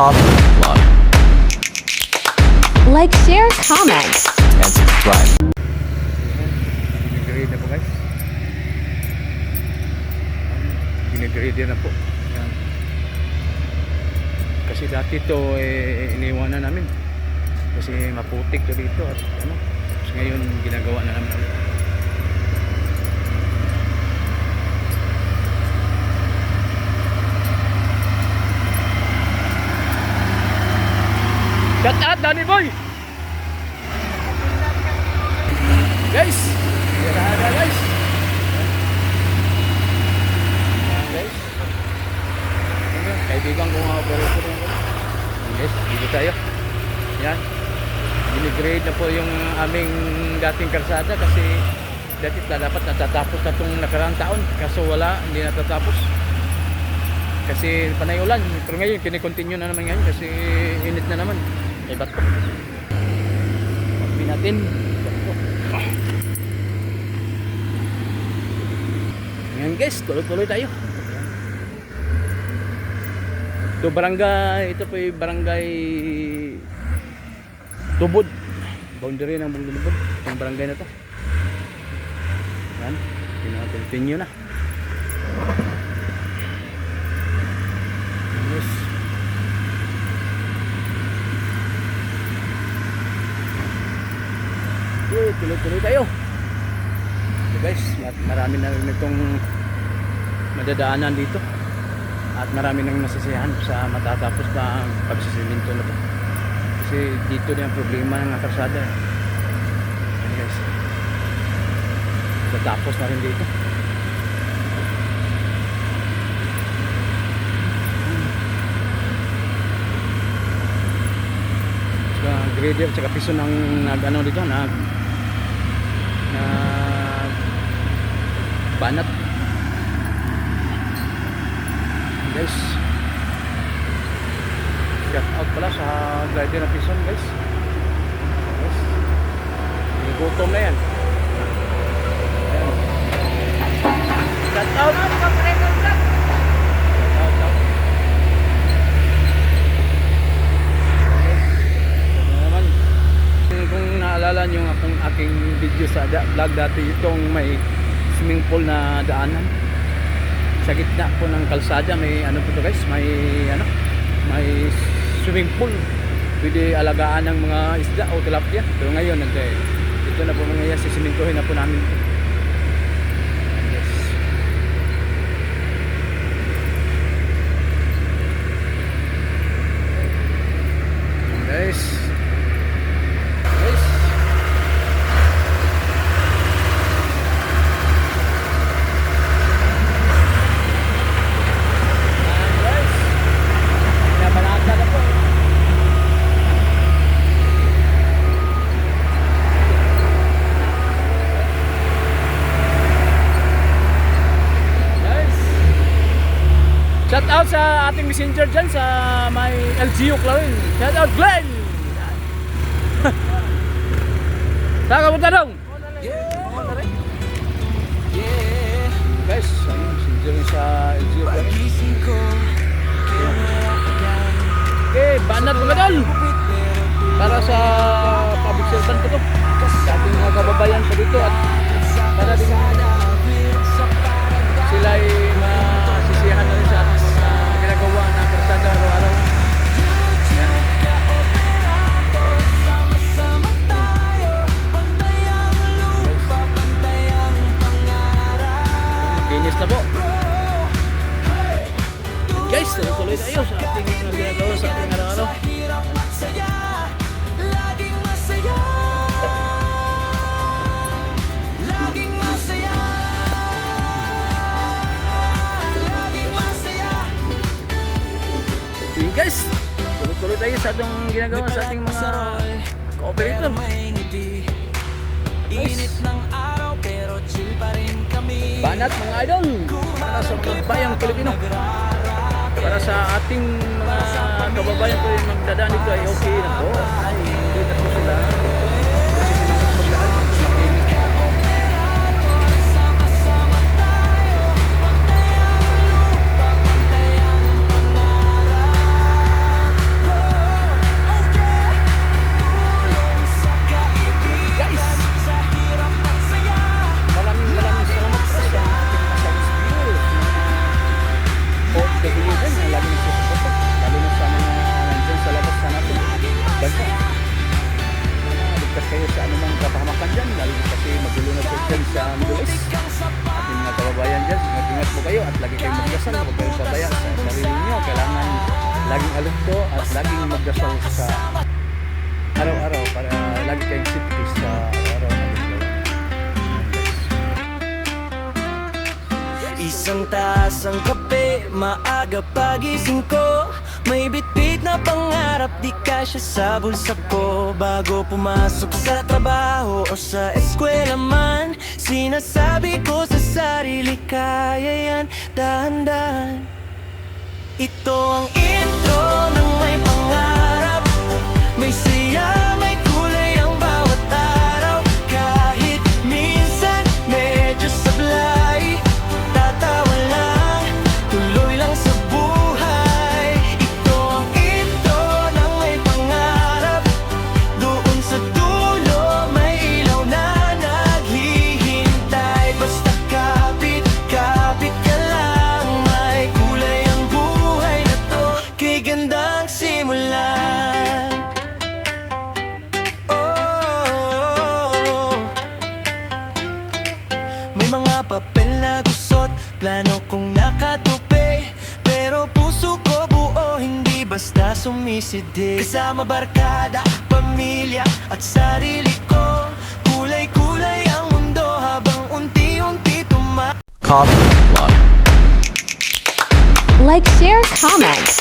Top Vlog. Like, share, comment. And subscribe. Ginigrade na po guys. Ginigrade na po. Yan. Kasi dati to iniwanan namin. Kasi maputik to dito at ano. Tapos ngayon ginagawa na namin ulit. Shout out Danny Boy! Guys! Yan na guys! Yan guys! Kaibigan ko mga operator yan guys, dito tayo. Yan. Ginigrade na po yung aming dating karsada kasi dati dapat natatapos na itong nakaraang taon kaso wala, hindi natatapos kasi panay ulan. Pero ngayon kinikontinue na naman ngayon kasi init na naman. Ay bato. Pagpin natin. Ngayon guys, tuloy-tuloy tayo. Ito barangay, ito po yung barangay Tubod. Boundary ng Tubod. Itong barangay na to. Yan, continue na. Yes. Tuloy-tuloy tayo. So guys, marami na rin itong madadaanan dito. At marami nang nasisiyahan sa matatapos na pagsisiminto na to. Kasi dito na yung problema ng karsada. Ayan guys. Tatapos na rin dito. Grader tsaka piso ng nag-ano dito, banat. Guys, shout out pala sa glider na pison guys. Yes. Gutom na yan. Ayan. Shout out. Kung naalala nyo akong aking video sa vlog dati, itong may swimming pool na daanan sa gitna po ng kalsada, may ano po to guys, may swimming pool, pwede alagaan ng mga isda o tilapia. Pero ngayon ito na po mangyayari, sisimintuhin na po namin. Yes. Guys, shout out sa ating messenger dyan sa may LGU Clarin. Shout out Glenn! Saan ka punta dong? Guys, ayun, messenger sa LGU Clarin. Okay, banat mga dol! Para sa public servant ko to. Sa ating mga kababayan pa dito at para din sila ay masisiyahan na rin sa ating ginagawa na karsada araw-araw. Makinis na po. Guys, tuloy tayo sa ating ginagawa sa ating araw-araw. Guys, tuloy-tuloy tayo sa ating ginagawa sa ating mga operator. Guys, banat mga idol para sa mga bayang Pilipino, para sa ating mga kababayan ko yung magdadaan dito ay okay na po. Ay, hindi na po sila lagi kayong magdasal, huwag kayong pabaya sa sarili niyo. Kailangan laging alugto at laging magdasal sa araw-araw para lagi kayong safety sa araw-araw na ginagawa. Isang tasang kape, maaga pagising ko. May bitbit na pangarap, di kasya sa bulsa ko. Bago pumasok sa trabaho o sa eskwela man, sinasabi ko sa sarili, kaya yan, dahan-dahan. Ito ang intro ng may pangarap. May saya, may kulay ang bawat araw. Kahit minsan medyo sablay, tatawa lang, tuloy lang sa buhay. Ito ang intro ng may pangarap. Doon sa dulo may ilaw na naghihintay. Basta kapit, kapit ka lang. May kulay ang buhay na to, kay gandang simulan. Oh, may mga papel na gusot, plano kong nakatupi, pero puso ko buo, hindi basta sumisidi. Kasama barkada, pamilya at sarili ko, kulay-kulay ang mundo habang unti-unti Coffee Vlog. Like, share, comment.